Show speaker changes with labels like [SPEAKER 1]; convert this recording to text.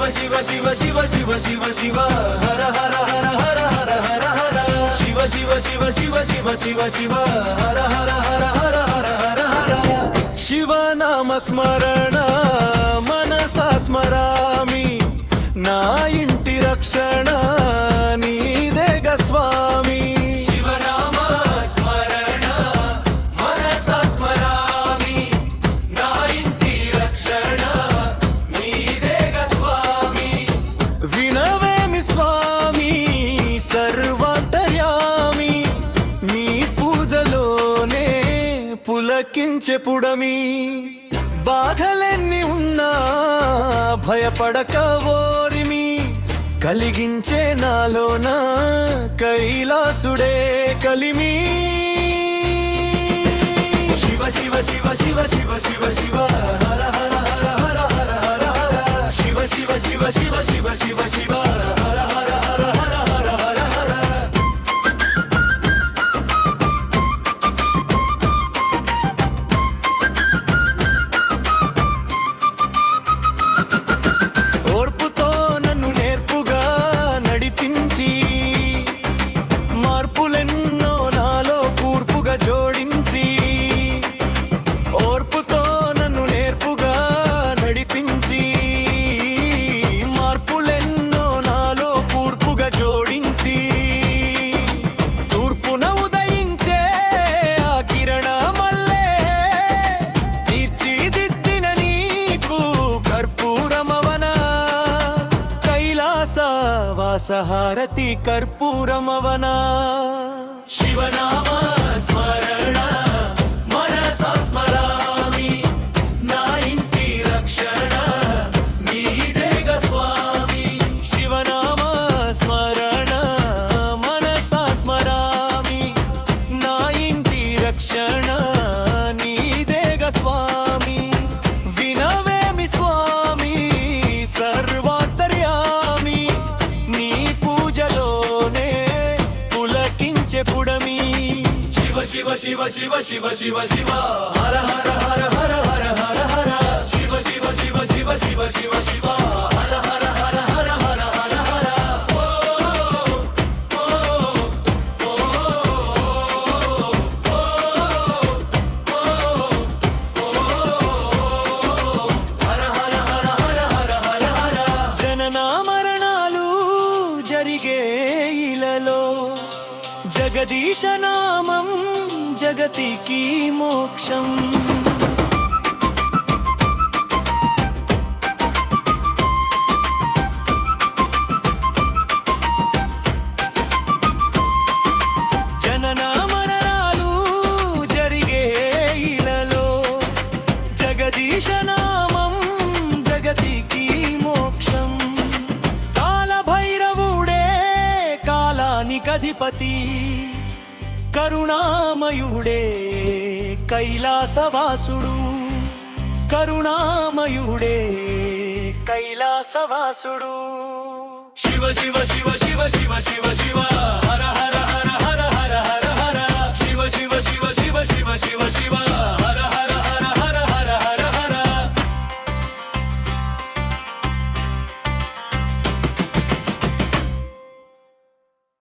[SPEAKER 1] శివ శివ శివ శివ శివ శివ హర హర హర హర హర హర హర శివ శివ శివ శివ శివ శివ శివ హర హర హర హర హర హర హర శివనామ స్మరణ మనసా స్మరామి నా ఇంటి రక్షణ నీదేగ స్వామి పులకించె పుడమి బాధలెన్ని ఉన్నా భయపడక ఓరిమి కలిగించే నాలోన కైలాసుడే కలిమి శివ శివ శివ శివ శివ శివ శివ హర హర హర హర హర హర హర శివ శివ శివ శివ శివ శివ శివ హర హర హర హర హర హర హర వాసహారతి కర్పూరమవనా శివనామ స్మరణ మనసా స్మరామి నా ఇంటి రక్షణ నీదేగ స్వామి శివనామ స్మరణ మనసా స్మరామి నా ఇంటి రక్షణ నీదేగ స్వామి వినవేమి స్వామి సర్వాంతర్యామి పుడమి శివ శివ శివ శివ శివ శివ శివ హర హర హర హర హర హర హర శివ శివ శివ శివ శివ శివ శివ హర హర హర హర హర హర హర హర హర హర హర హర హర హర జనన మరణాలు జరిగే ఇలలో జగదీశ నామం జగతికి మోక్షం జనన మరణాలు జరిగే ఇలలో జగదీశ నామం జగతికి మోక్షం కాల భైరవుడే కాలానికధిపతి కరుణామయుడే కైలాసవాసుడు కరుణామయుడే కైలాసవాసుడు శివ శివ శివ శివ శివ శివ శివ